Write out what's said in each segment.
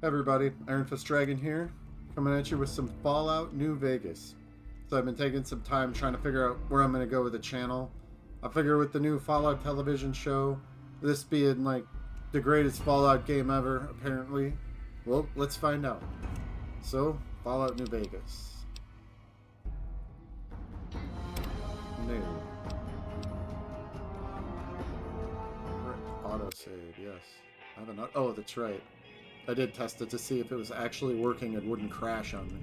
Everybody, Iron Fist Dragon here, coming at you with some Fallout New Vegas. So I've been taking some time trying to figure out where I'm going to go with the channel. I figure with the new Fallout television show, this being like the greatest Fallout game ever, apparently, well, let's find out. So, Fallout New Vegas. New. Autosave, yes. I haven't. Oh, that's right. I did test it to see if it was actually working and wouldn't crash on me.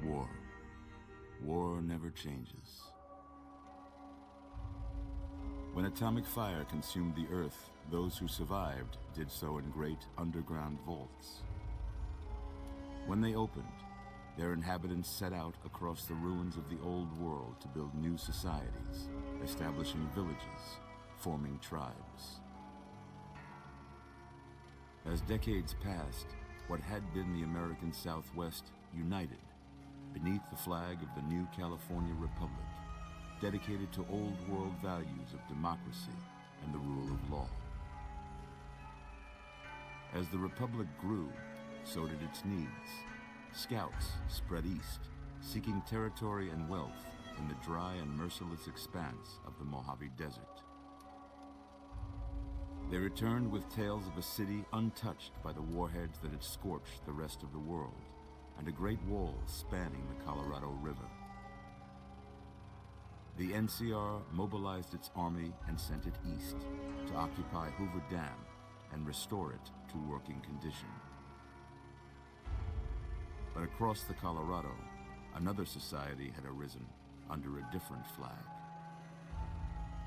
War. War never changes. When atomic fire consumed the Earth, those who survived did so in great underground vaults. When they opened, their inhabitants set out across the ruins of the old world to build new societies, establishing villages, forming tribes. As decades passed, what had been the American Southwest united beneath the flag of the new California Republic, dedicated to old world values of democracy and the rule of law. As the Republic grew, so did its needs. Scouts spread east, seeking territory and wealth in the dry and merciless expanse of the Mojave Desert. They returned with tales of a city untouched by the warheads that had scorched the rest of the world, and a great wall spanning the Colorado River. The NCR mobilized its army and sent it east to occupy Hoover Dam and restore it to working condition. But across the Colorado, another society had arisen under a different flag.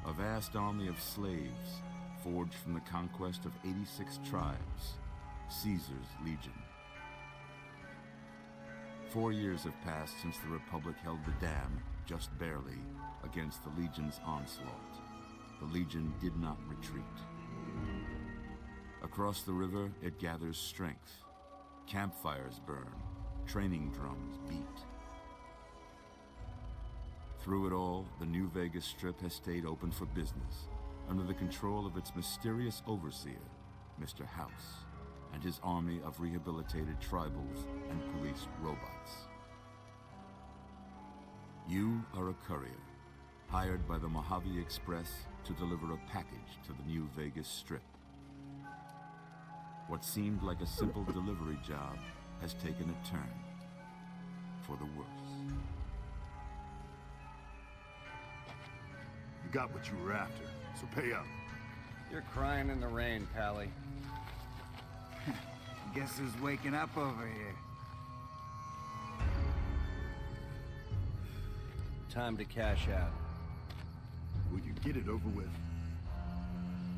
A vast army of slaves forged from the conquest of 86 tribes, Caesar's Legion. 4 years have passed since the Republic held the dam, just barely, against the Legion's onslaught. The Legion did not retreat. Across the river, it gathers strength. Campfires burn, training drums beat. Through it all, the New Vegas Strip has stayed open for business, under the control of its mysterious overseer, Mr. House, and his army of rehabilitated tribals and police robots. You are a courier, hired by the Mojave Express to deliver a package to the New Vegas Strip. What seemed like a simple delivery job has taken a turn, for the worse. You got what you were after, so pay up. You're crying in the rain, Pally. Guess who's waking up over here? Time to cash out. Will you get it over with?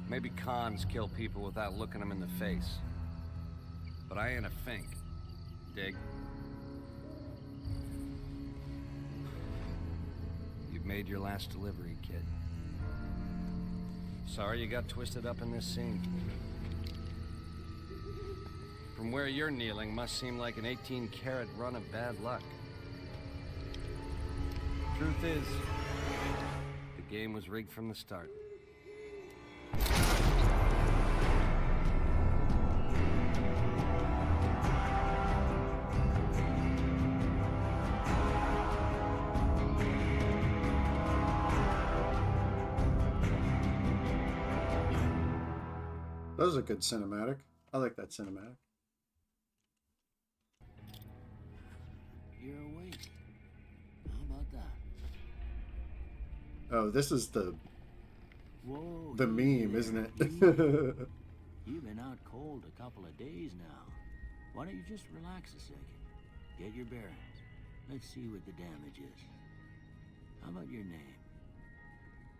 Maybe cons kill people without looking them in the face. But I ain't a fink. Dig? You've made your last delivery, kid. Sorry you got twisted up in this scene. From where you're kneeling must seem like an 18-carat run of bad luck. Truth is, the game was rigged from the start. That was a good cinematic. I like that cinematic. You're awake. How about that? Oh, this is the Whoa. meme, there, isn't it? You've been out cold a couple of days now. Why don't you just relax a second? Get your bearings. Let's see what the damage is. How about your name?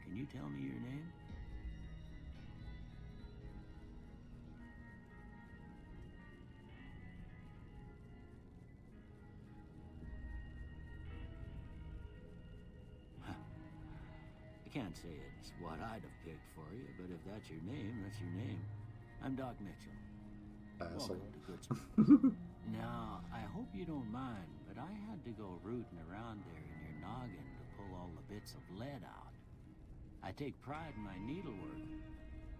Can you tell me your name? I can't say it's what I'd have picked for you, but if that's your name, that's your name. I'm Doc Mitchell. Asshole. Welcome to Goodspeed. Now, I hope you don't mind, but I had to go rooting around there in your noggin to pull all the bits of lead out. I take pride in my needlework,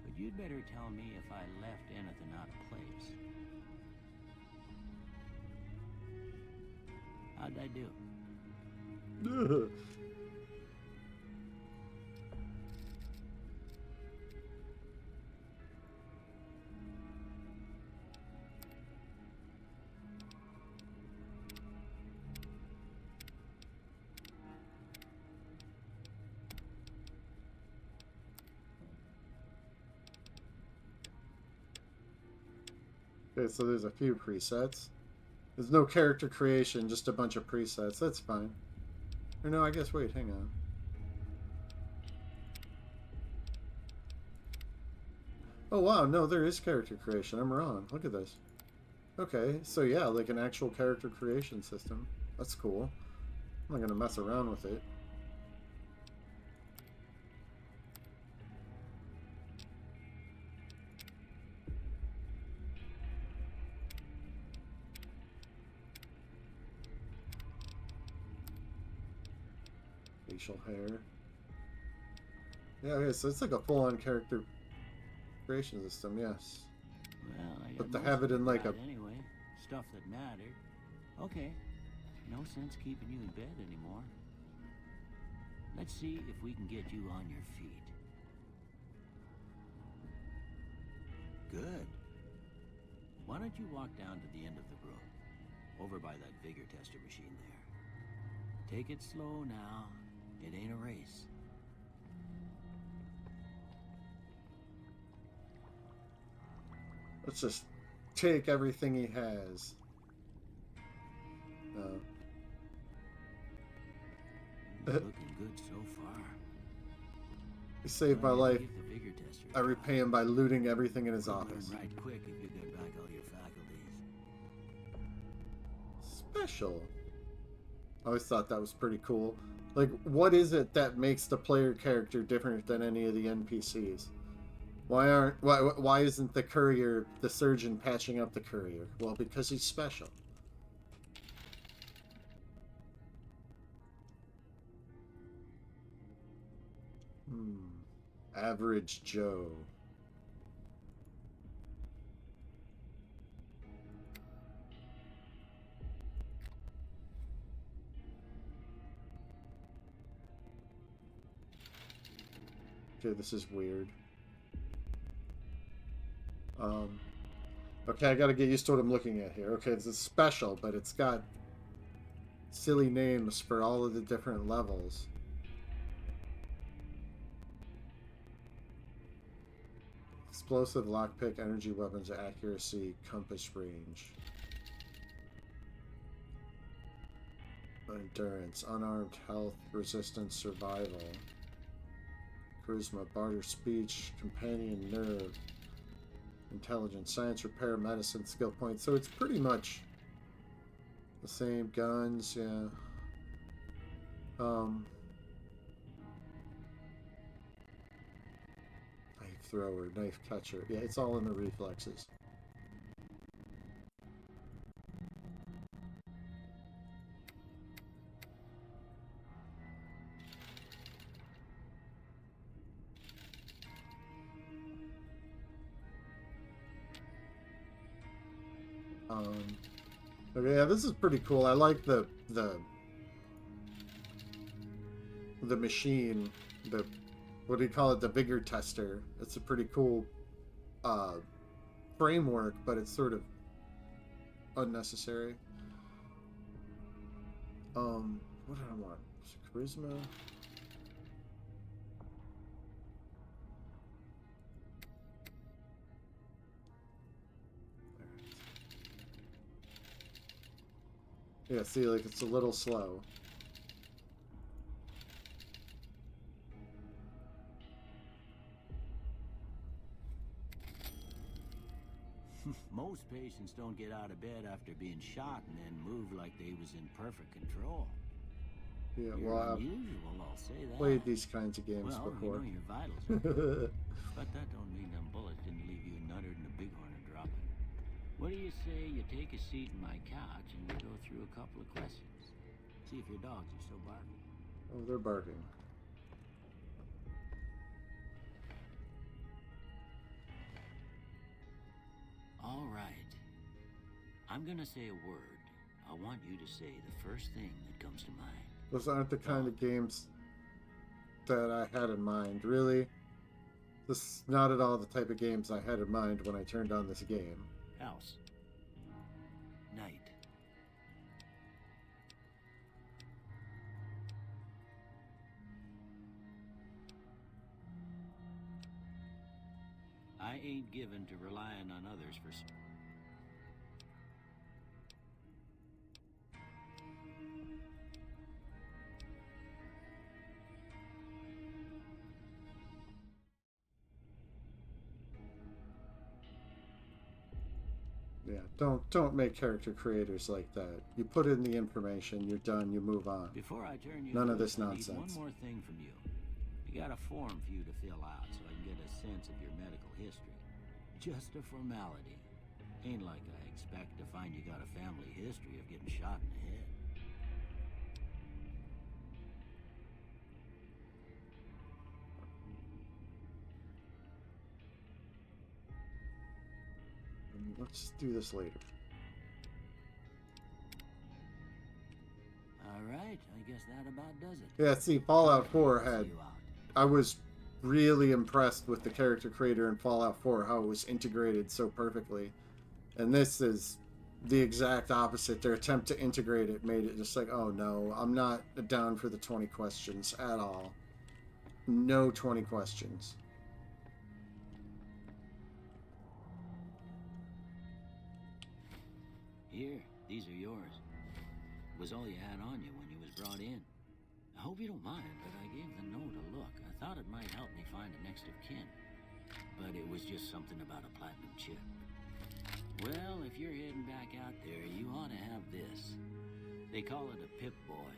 but you'd better tell me if I left anything out of place. How'd I do? Okay, so there's a few presets. There's no character creation, just a bunch of presets. That's fine. Or no, I guess, wait, hang on. Oh, wow, no, there is character creation. I'm wrong. Look at this. Okay, so yeah, like an actual character creation system. That's cool. I'm not gonna mess around with it. Facial hair. Yeah, okay, so it's like a full-on character creation system, yes. Well, I But got to have it in like a... anyway, stuff that mattered. Okay, no sense keeping you in bed anymore. Let's see if we can get you on your feet. Good. Why don't you walk down to the end of the room, over by that vigor tester machine there. Take it slow now. It ain't a race. Let's just take everything he has. Looking good so far. He saved my Well, life. give the vigor tester a I repay him by looting everything in his We'll office. learn right quick if you get back all your faculties. Special. I always thought that was pretty cool. Like, what is it that makes the player character different than any of the NPCs? Why isn't the courier the surgeon patching up the courier? Well, because he's special. Average Joe. Okay, this is weird. Okay, I gotta get used to what I'm looking at here. Okay, this is special, but it's got silly names for all of the different levels. Explosive, lockpick, energy weapons, accuracy, compass range. Endurance, unarmed, health, resistance, survival. Charisma, barter, speech, companion, nerve. Intelligence, science, repair, medicine, skill points. So it's pretty much the same. Guns, yeah. Knife thrower, knife catcher. Yeah, it's all in the reflexes. Okay, yeah, this is pretty cool. I like the machine, the, what do you call it, the vigor tester. It's a pretty cool framework, but it's sort of unnecessary. What did I want? Charisma. Yeah, see, like, it's a little slow. Most patients don't get out of bed after being shot and then move like they was in perfect control. Yeah, You're well, I've unusual, I'll say that. played these kinds of games well, before. You know your vitals are good, but that don't mean them bullets didn't leave you nuttered and a bighorn are dropping. What do you say you take a seat in my couch and we go through a couple of questions? See if your dogs are still barking. Oh, they're barking. All right. I'm gonna say a word. I want you to say the first thing that comes to mind. Those aren't the kind of games that I had in mind, really. This is not at all the type of games I had in mind when I turned on this game. House. Night. I ain't given to relying on others for... Yeah, don't make character creators like that. You put in the information, you're done, you move on. Before I turn you None of loose, this I need nonsense. one more thing from you. I got a form for you to fill out so I can get a sense of your medical history. Just a formality. Ain't like I expect to find you got a family history of getting shot in the head. Let's do this later. Alright, I guess that about does it. Yeah, see, Fallout 4 See had... you out. I was really impressed with the character creator in Fallout 4, how it was integrated so perfectly. And this is the exact opposite. Their attempt to integrate it made it just like, oh no, I'm not down for the 20 questions at all. No 20 questions. Here, these are yours. It was all you had on you when you was brought in. I hope you don't mind, but I gave the note a look. I thought it might help me find a next of kin. But it was just something about a platinum chip. Well, if you're heading back out there, you ought to have this. They call it a Pip-Boy.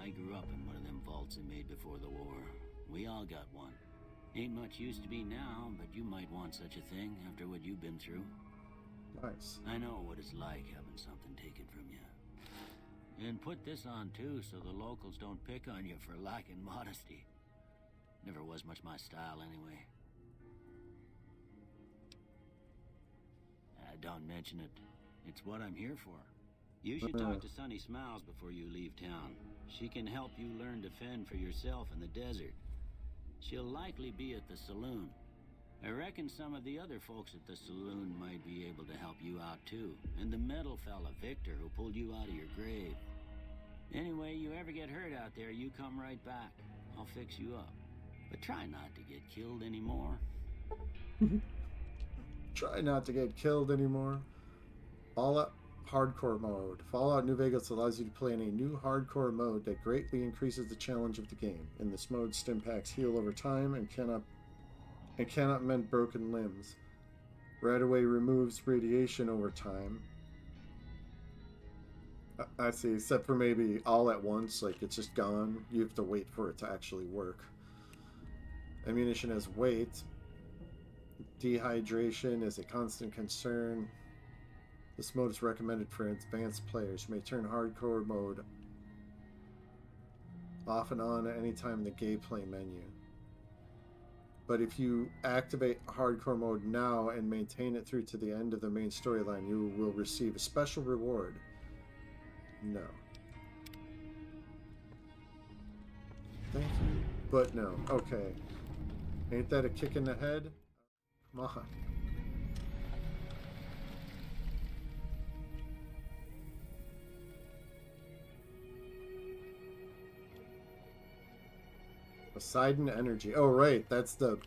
I grew up in one of them vaults they made before the war. We all got one. Ain't much use to be now, but you might want such a thing after what you've been through. Nice. I know what it's like having something taken from you. And put this on too, so the locals don't pick on you for lacking modesty. Never was much my style anyway. Don't mention it. It's what I'm here for. You should talk to Sunny Smiles before you leave town. She can help you learn to fend for yourself in the desert. She'll likely be at the saloon. I reckon some of the other folks at the saloon might be able to help you out too. And the metal fella, Victor, who pulled you out of your grave. Anyway, you ever get hurt out there, you come right back. I'll fix you up. But try not to get killed anymore. Try not to get killed anymore. Fallout Hardcore Mode. Fallout New Vegas allows you to play in a new hardcore mode that greatly increases the challenge of the game. In this mode, stim packs heal over time and cannot mend broken limbs. Radaway removes radiation over time. I see, except for maybe all at once, like it's just gone. You have to wait for it to actually work. Ammunition has weight. Dehydration is a constant concern. This mode is recommended for advanced players. You may turn hardcore mode off and on at any time in the gameplay menu. But if you activate hardcore mode now and maintain it through to the end of the main storyline, you will receive a special reward. No. Thank you. But no. Okay. Ain't that a kick in the head? Come on. Poseidon Energy. Oh, right. That's the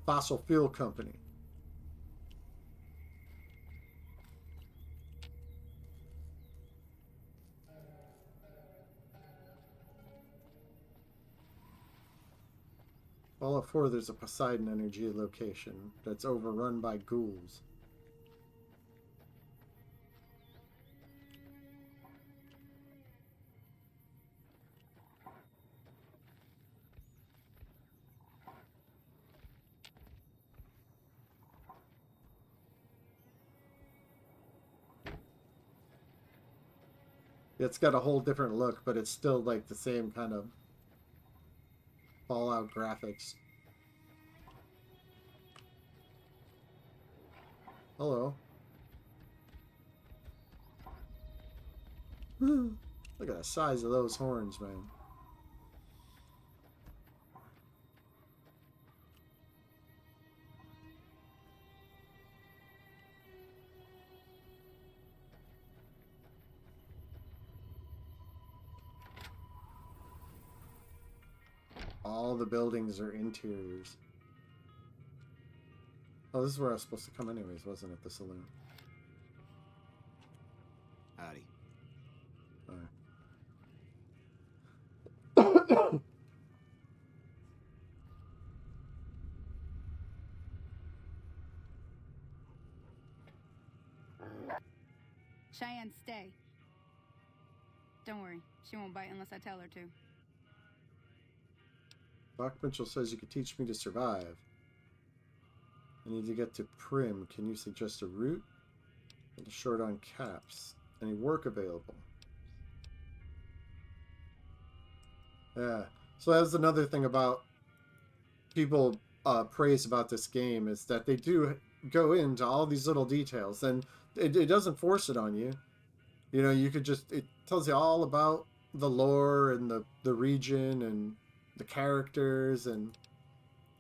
fossil fuel company. Fallout 4, there's a Poseidon Energy location that's overrun by ghouls. It's got a whole different look, but it's still like the same kind of Fallout graphics. Hello. Look at the size of those horns, man. All the buildings are interiors. Oh, this is where I was supposed to come anyways, wasn't it? The saloon. Howdy. Alright. Cheyenne, stay. Don't worry, she won't bite unless I tell her to. Doc Mitchell says you could teach me to survive. I need to get to Prim. Can you suggest a route? And short on caps. Any work available? Yeah. So that's another thing about people praise about this game is that they do go into all these little details, and it doesn't force it on you. You know, you could just, it tells you all about the lore and the region and the characters, and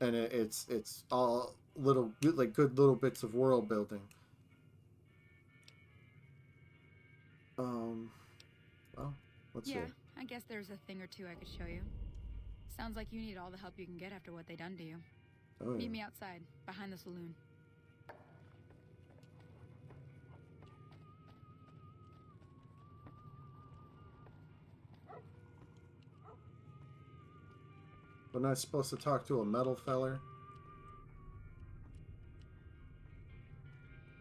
it's all little, like, good little bits of world building. Well, let's see. Yeah, I guess there's a thing or two I could show you. Sounds like you need all the help you can get after what they done to you. Oh, yeah. Meet me outside, behind the saloon. Wasn't I supposed to talk to a metal feller?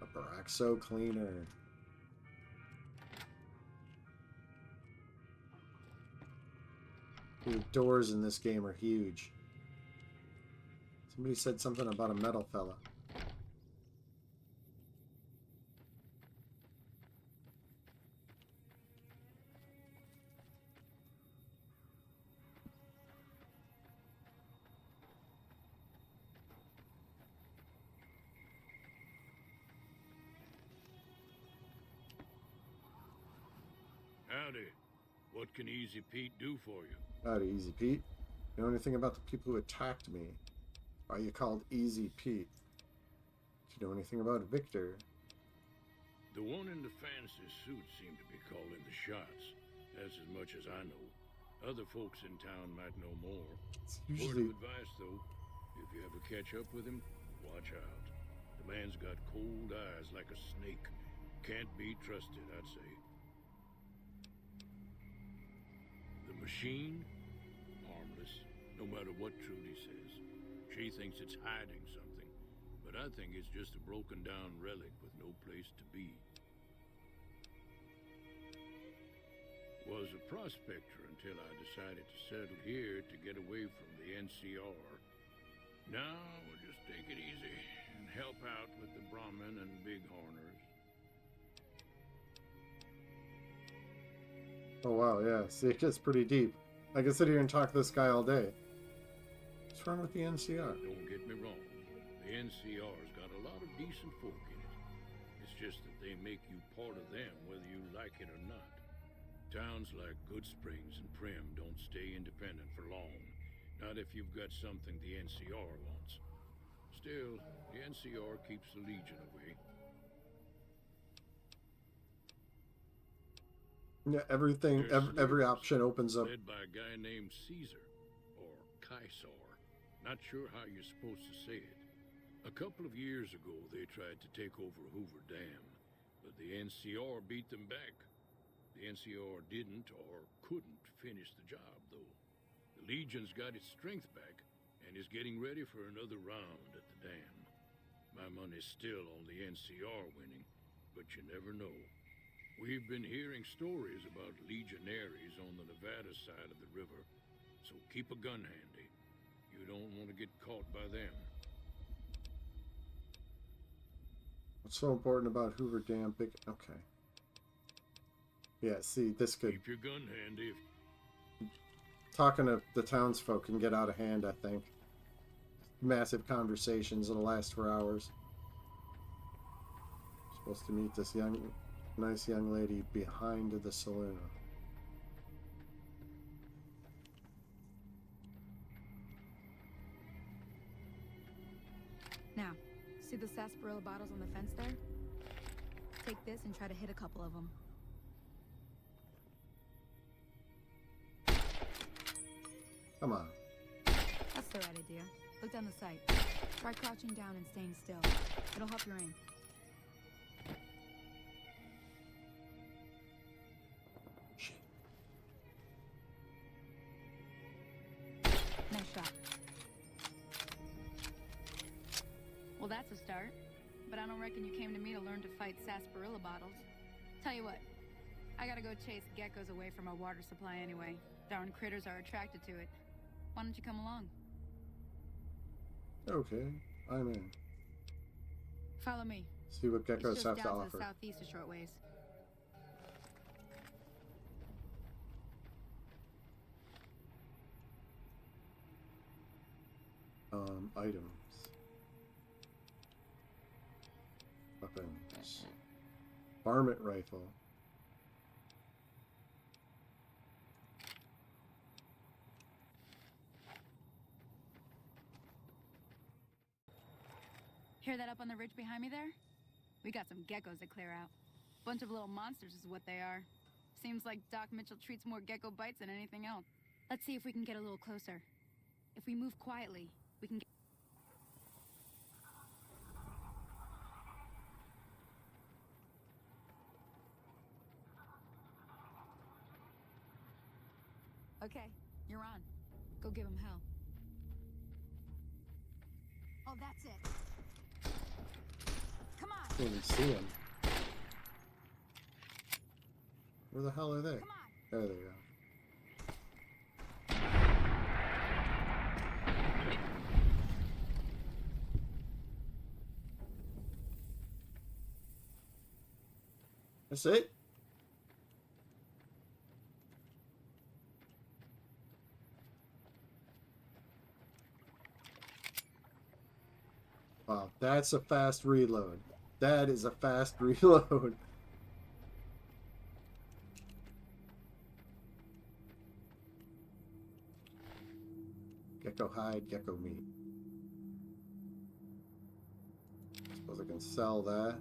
A Baraxo cleaner. The doors in this game are huge. Somebody said something about a metal fella. Howdy. What can Easy Pete do for you? Howdy, Easy Pete. You know anything about the people who attacked me? Why are you called Easy Pete? Do you know anything about Victor? The one in the fancy suit seemed to be calling the shots. That's as much as I know. Other folks in town might know more. It's Word usually... of advice, though, if you ever catch up with him, watch out. The man's got cold eyes like a snake. Can't be trusted, I'd say. The machine? Harmless, no matter what Trudy says. She thinks it's hiding something, but I think it's just a broken down relic with no place to be. Was a prospector until I decided to settle here to get away from the NCR. Now we'll just take it easy and help out with the Brahmin and Bighorners. Oh wow, yeah. See, it gets pretty deep. I can sit here and talk to this guy all day. What's wrong with the NCR? Don't get me wrong. The NCR's got a lot of decent folk in it. It's just that they make you part of them whether you like it or not. Towns like Goodsprings and Prim don't stay independent for long. Not if you've got something the NCR wants. Still, the NCR keeps the Legion away. Yeah, everything, They're every slaves, option opens up. led by a guy named Caesar, or Caesar. Not sure how you're supposed to say it. A couple of years ago, they tried to take over Hoover Dam, but the NCR beat them back. The NCR didn't or couldn't finish the job, though. The Legion's got its strength back and is getting ready for another round at the dam. My money's still on the NCR winning, but you never know. We've been hearing stories about legionaries on the Nevada side of the river, so keep a gun handy. You don't want to get caught by them. What's so important about Hoover Dam? Big. Okay. Yeah. See, this could. Keep your gun handy. Talking to the townsfolk can get out of hand. I think. Massive conversations that'll last for hours. Supposed to meet this nice young lady behind the saloon. Now, see the sarsaparilla bottles on the fence there? Take this and try to hit a couple of them. Come on. That's the right idea. Look down the sight. Try crouching down and staying still. It'll help your aim. Shit. Nice shot. Well, that's a start. But I don't reckon you came to me to learn to fight sarsaparilla bottles. Tell you what, I gotta go chase geckos away from our water supply anyway. Darn critters are attracted to it. Why don't you come along? Okay, I'm in. Follow me. See what It's geckos just have to down to offer. the southeast a short ways. Items. Weapons. Varmint rifle. Hear that up on the ridge behind me there? We got some geckos to clear out. Bunch of little monsters is what they are. Seems like Doc Mitchell treats more gecko bites than anything else. Let's see if we can get a little closer. If we move quietly, we can get... Okay, you're on. Go give him hell. Oh, that's it. Come on! Can't even see them. Where the hell are they? Come on! There they go. That's it? Wow, that's a fast reload. That is a fast reload. Gecko hide, gecko meat. Suppose I can sell that.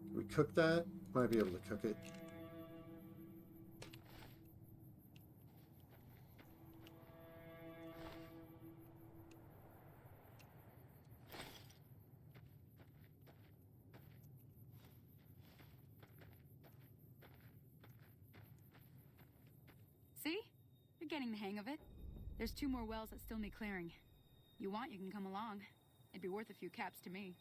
Can we cook that? Might be able to cook it. See? You're getting the hang of it. There's 2 more wells that still need clearing. You want, you can come along. It'd be worth a few caps to me.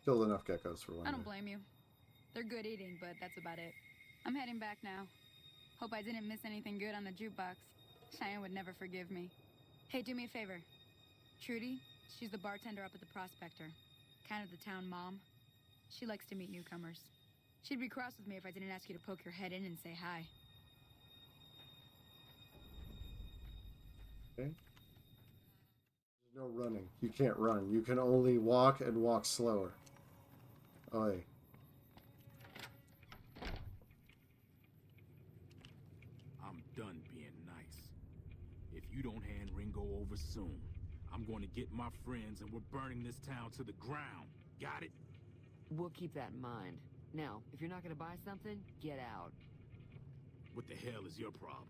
Killed enough geckos for one I don't day. blame you. They're good eating, but that's about it. I'm heading back now. Hope I didn't miss anything good on the jukebox. Cheyenne would never forgive me. Hey, do me a favor. Trudy, she's the bartender up at the Prospector. Kind of the town mom. She likes to meet newcomers. She'd be cross with me if I didn't ask you to poke your head in and say hi. Okay. There's no running. You can't run. You can only walk and walk slower. Oi. I'm done being nice. If you don't hand Ringo over soon, I'm going to get my friends and we're burning this town to the ground. Got it? We'll keep that in mind. Now, if you're not gonna buy something, get out. What the hell is your problem?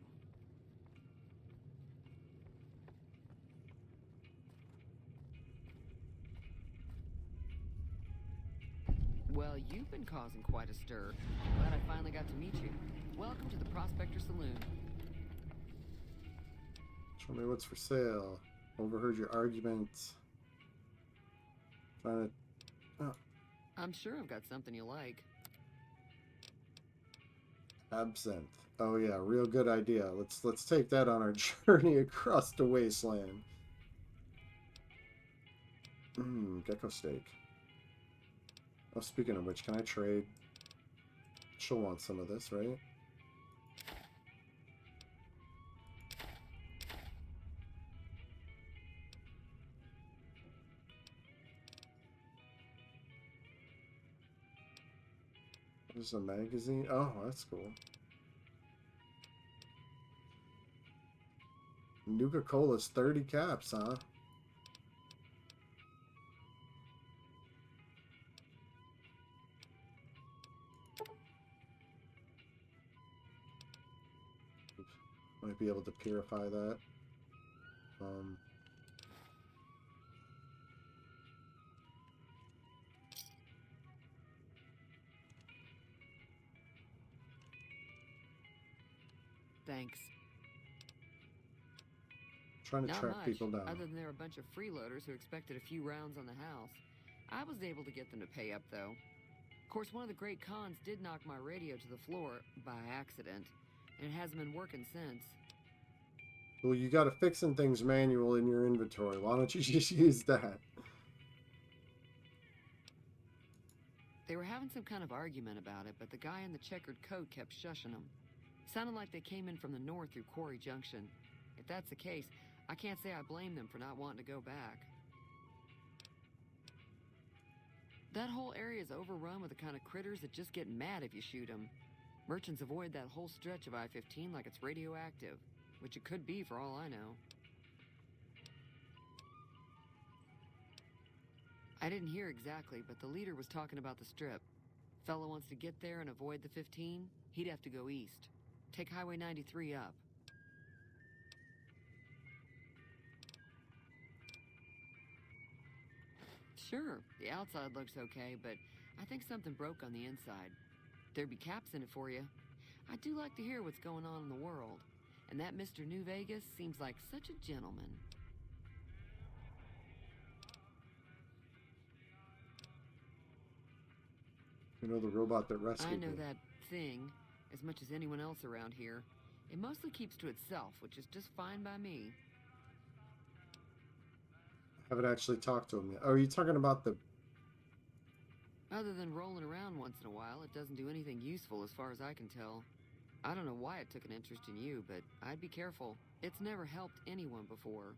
Well, you've been causing quite a stir. Glad I finally got to meet you. Welcome to the Prospector Saloon. Show me what's for sale. Overheard your arguments. Trying to... Oh, I'm sure I've got something you like. absinthe. Oh yeah, real good idea. Let's take that on our journey across the wasteland. Gecko steak. Oh, speaking of which, can I trade? She'll want some of this, right? There's a magazine. Oh, that's cool. Nuka-Cola's 30 caps, huh? Might be able to purify that. Thanks. Trying to Not track much, people down. other than there were a bunch of freeloaders who expected a few rounds on the house. I was able to get them to pay up, though. Of course, one of the great cons did knock my radio to the floor by accident, and it hasn't been working since. Well, you got to fixing things manual in your inventory. Why don't you just use that? They were having some kind of argument about it, but the guy in the checkered coat kept shushing them. Sounded like they came in from the north through Quarry Junction. If that's the case, I can't say I blame them for not wanting to go back. That whole area is overrun with the kind of critters that just get mad if you shoot them. Merchants avoid that whole stretch of I-15 like it's radioactive, which it could be for all I know. I didn't hear exactly, but the leader was talking about the strip. Fellow wants to get there and avoid the 15, he'd have to go east. Take Highway 93 up. Sure, the outside looks okay, but I think something broke on the inside. There'd be caps in it for you. I do like to hear what's going on in the world, and that Mr. New Vegas seems like such a gentleman. You know the robot that rescued I know me. that thing as much as anyone else around here. It mostly keeps to itself, which is just fine by me. I haven't actually talked to him yet. Oh, are you talking about the... Other than rolling around once in a while, it doesn't do anything useful as far as I can tell. I don't know why it took an interest in you, but I'd be careful. It's never helped anyone before.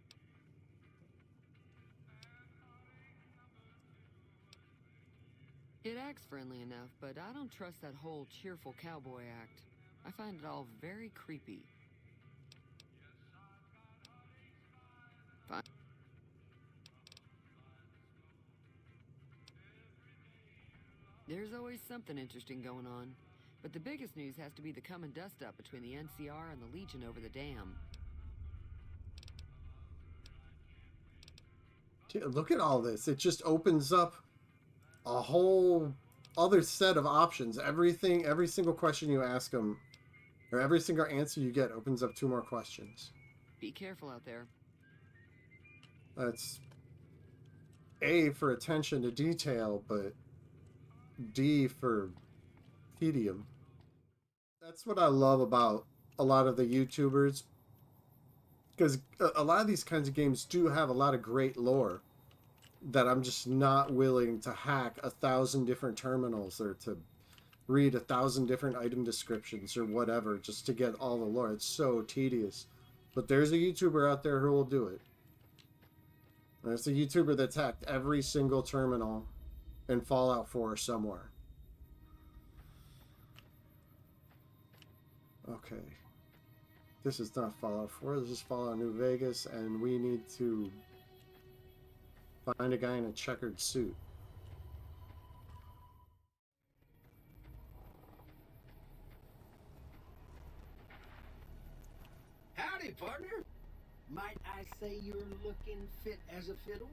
It acts friendly enough, but I don't trust that whole cheerful cowboy act. I find it all very creepy. Fine. There's always something interesting going on, but the biggest news has to be the coming dust-up between the NCR and the Legion over the dam. Look at all this. It just opens up a whole other set of options. Everything, every single question you ask them, or every single answer you get opens up 2 more questions. Be careful out there. That's A for attention to detail, but D for tedium. That's what I love about a lot of the YouTubers, because a lot of these kinds of games do have a lot of great lore that I'm just not willing to hack 1,000 different terminals or to read 1,000 different item descriptions or whatever just to get all the lore. It's so tedious. But there's a YouTuber out there who will do it. And it's a YouTuber that's hacked every single terminal in Fallout 4 somewhere. Okay. This is not Fallout 4, this is Fallout New Vegas, and we need to find a guy in a checkered suit. Howdy, partner. Might I say you're looking fit as a fiddle?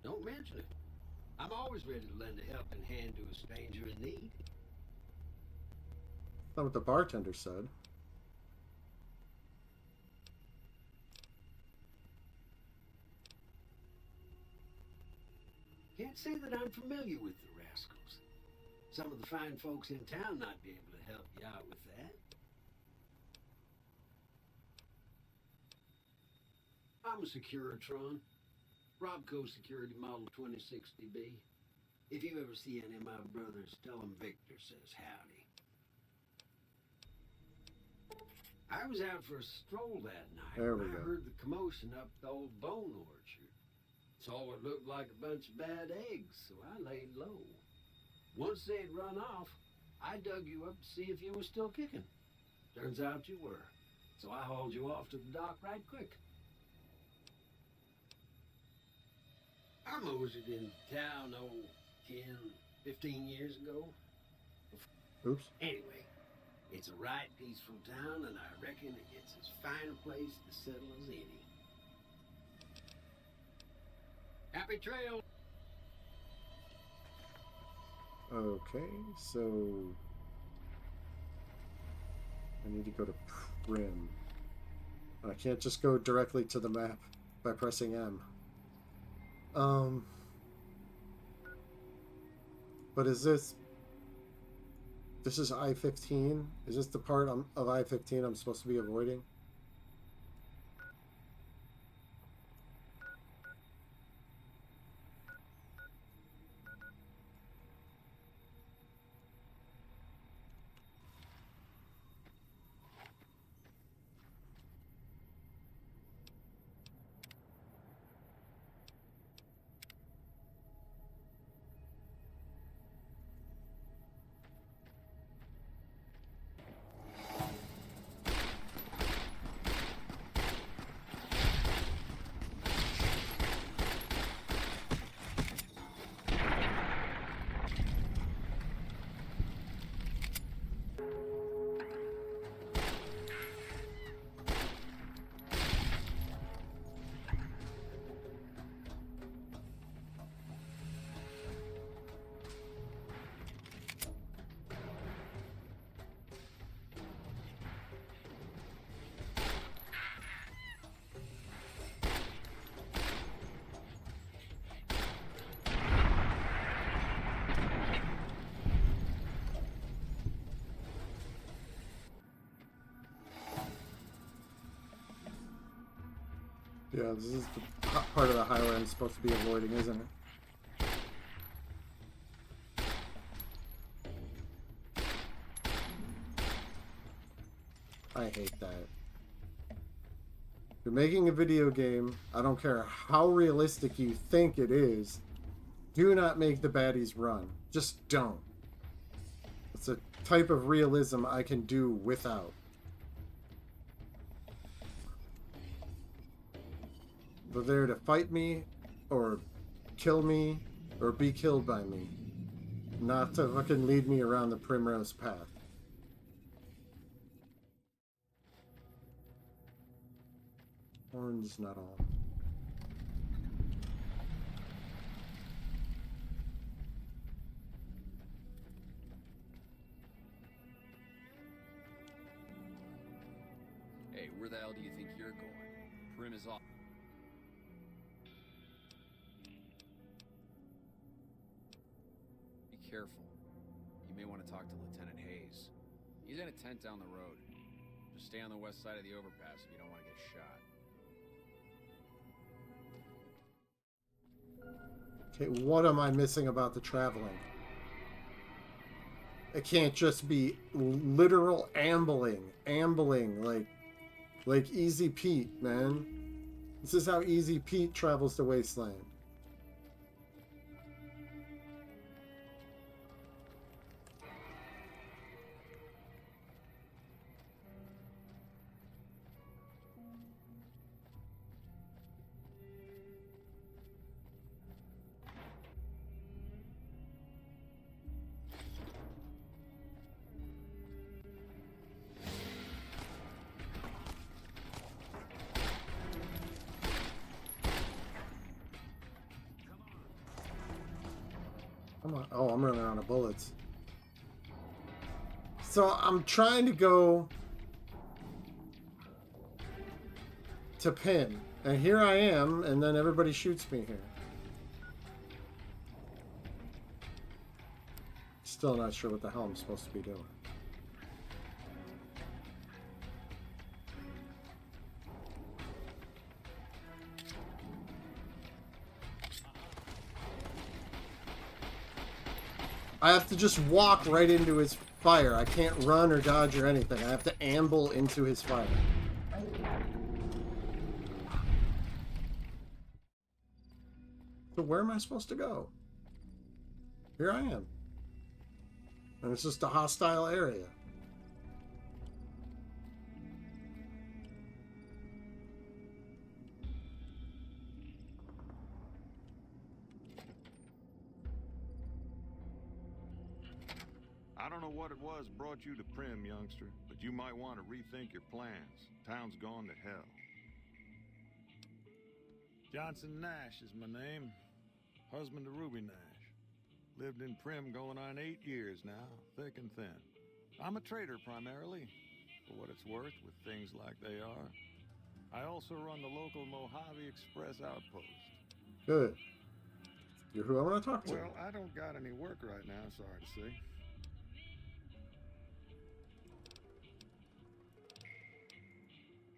Don't mention it. I'm always ready to lend a helping hand to a stranger in need. That's what the bartender said. Can't say that I'm familiar with the rascals. Some of the fine folks in town might be able to help you out with that. I'm a Securitron. Robco Security Model 2060B. If you ever see any of my brothers, tell them Victor says howdy. I was out for a stroll that night. There we I go. heard the commotion up the old bone orchard. Saw what looked like a bunch of bad eggs, so I laid low. Once they'd run off, I dug you up to see if you were still kicking. Turns out you were, so I hauled you off to the dock right quick. I moseyed into town, 10, 15 years ago. Oops. Anyway, it's a right peaceful town, and I reckon it's as fine a place to settle as any. Happy trail! Okay, so I need to go to Prim. I can't just go directly to the map by pressing M. But is this is I-15? Is this the part of I-15 I'm supposed to be avoiding? Yeah, this is the part of the highway I'm supposed to be avoiding, isn't it? I hate that. You're making a video game, I don't care how realistic you think it is, do not make the baddies run. Just don't. It's a type of realism I can do without. They're there to fight me, or kill me, or be killed by me. Not to fucking lead me around the primrose path. Orange not all. Hey, where the hell do you think you're going? Prim is off. Be careful. You may want to talk to Lieutenant Hayes. He's in a tent down the road. Just stay on the west side of the overpass if you don't want to get shot. Okay, what am I missing about the traveling? It can't just be literal ambling like Easy Pete, man. This is how Easy Pete travels to Wasteland. Come on. Oh, I'm running out of bullets. So I'm trying to go to pin. And here I am, and then everybody shoots me here. Still not sure what the hell I'm supposed to be doing. I have to just walk right into his fire. I can't run or dodge or anything. I have to amble into his fire. So where am I supposed to go? Here I am. And it's just a hostile area. I don't know what it was brought you to Primm, youngster, but you might want to rethink your plans. Town's gone to hell. Johnson Nash is my name. Husband to Ruby Nash. Lived in Primm going on 8 years now, thick and thin. I'm a trader primarily, for what it's worth with things like they are. I also run the local Mojave Express outpost. Good. You're who I want to talk to. Well, I don't got any work right now, sorry to say.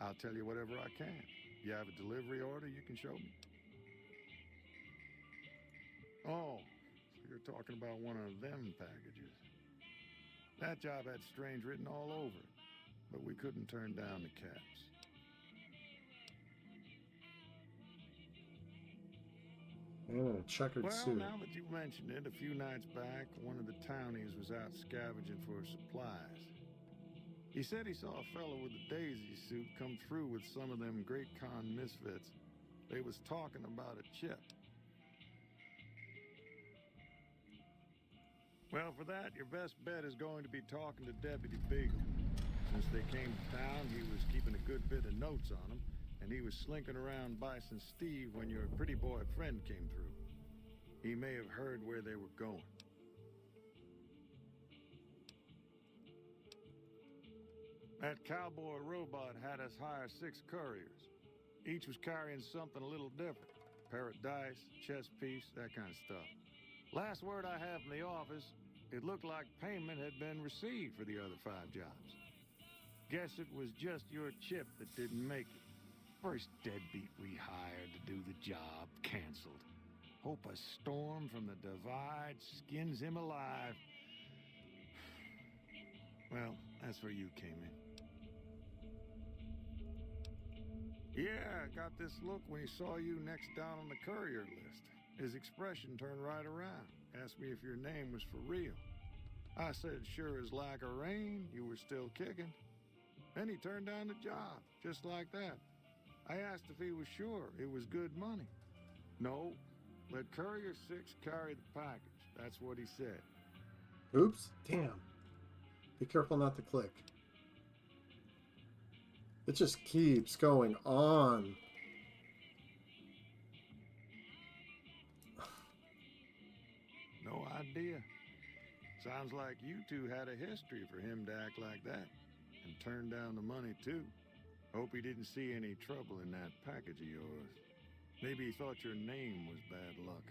I'll tell you whatever I can. You have a delivery order you can show me? Oh, so you're talking about one of them packages. That job had Strange written all over it, but we couldn't turn down the caps. And in a checkered suit. Well, now that you mentioned it, a few nights back, one of the townies was out scavenging for supplies. He said he saw a fellow with a daisy suit come through with some of them Great Khan misfits. They was talking about a chip. Well, for that, your best bet is going to be talking to Deputy Beagle. Since they came to town, he was keeping a good bit of notes on them, and he was slinking around Bison Steve when your pretty boy friend came through. He may have heard where they were going. That cowboy robot had us hire 6 couriers. Each was carrying something a little different. Pair of dice, chess piece, that kind of stuff. Last word I have from the office, it looked like payment had been received for the other 5 jobs. Guess it was just your chip that didn't make it. First deadbeat we hired to do the job canceled. Hope a storm from the divide skins him alive. Well, that's where you came in. Yeah, I got this look when he saw you next down on the courier list. His expression turned right around. Asked me if your name was for real. I said, sure as like a rain, you were still kicking. Then he turned down the job, just like that. I asked if he was sure it was good money. No, let Courier 6 carry the package. That's what he said. Oops. Damn. Be careful not to click. It just keeps going on. No idea. Sounds like you two had a history for him to act like that. And turn down the money, too. Hope he didn't see any trouble in that package of yours. Maybe he thought your name was bad luck.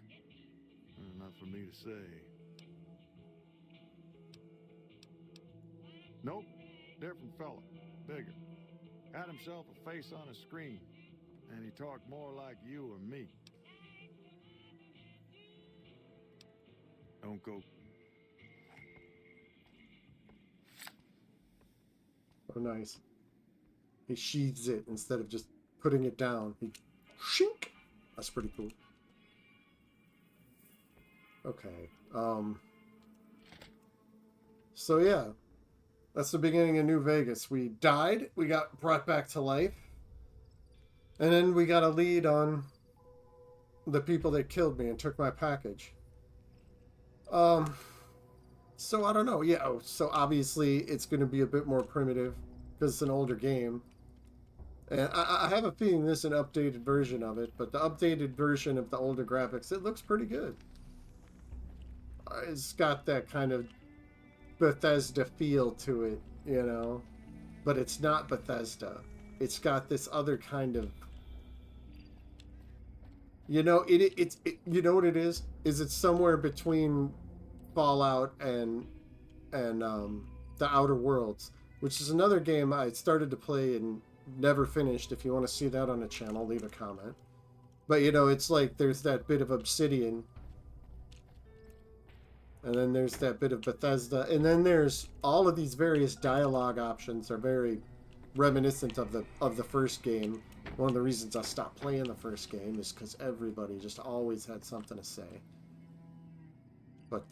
Not for me to say. Nope. Different fella. Bigger. Had himself a face on a screen. And he talked more like you or me. Don't go. Oh, nice. He sheathes it instead of just putting it down. He shink. That's pretty cool. Okay. So yeah, that's the beginning of New Vegas. We died. We got brought back to life. And then we got a lead on the people that killed me and took my package. So I don't know. Yeah, so obviously it's going to be a bit more primitive because it's an older game. And I have a feeling this is an updated version of it, but the updated version of the older graphics, it looks pretty good. it's got that kind of Bethesda feel to it, you know, but it's not Bethesda. It's got this other kind of, you know, it's you know what it is? Is it's somewhere between Fallout and the Outer Worlds, which is another game I started to play and never finished. If you want to see that on the channel, leave a comment. But you know, it's like there's that bit of Obsidian, and then there's that bit of Bethesda, and then there's all of these various dialogue options are very reminiscent of the first game. One of the reasons I stopped playing the first game is because everybody just always had something to say. But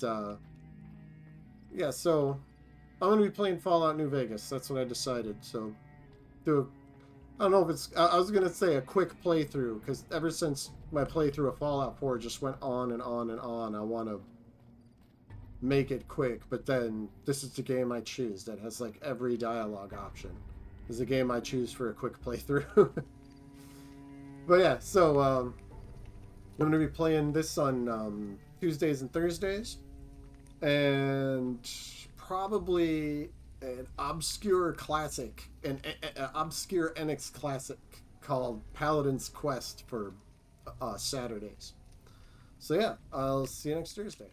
yeah, so I'm gonna be playing Fallout New Vegas. That's what I decided. So I don't know if it's, I was gonna say a quick playthrough, because ever since my playthrough of Fallout 4 just went on and on and on, I want to make it quick. But then this is the game I choose that has like every dialogue option. This is a game I choose for a quick playthrough. But yeah, so I'm going to be playing this on Tuesdays and Thursdays, and probably an obscure classic, an obscure NX classic called Paladin's Quest for Saturdays. So yeah, I'll see you next Thursday.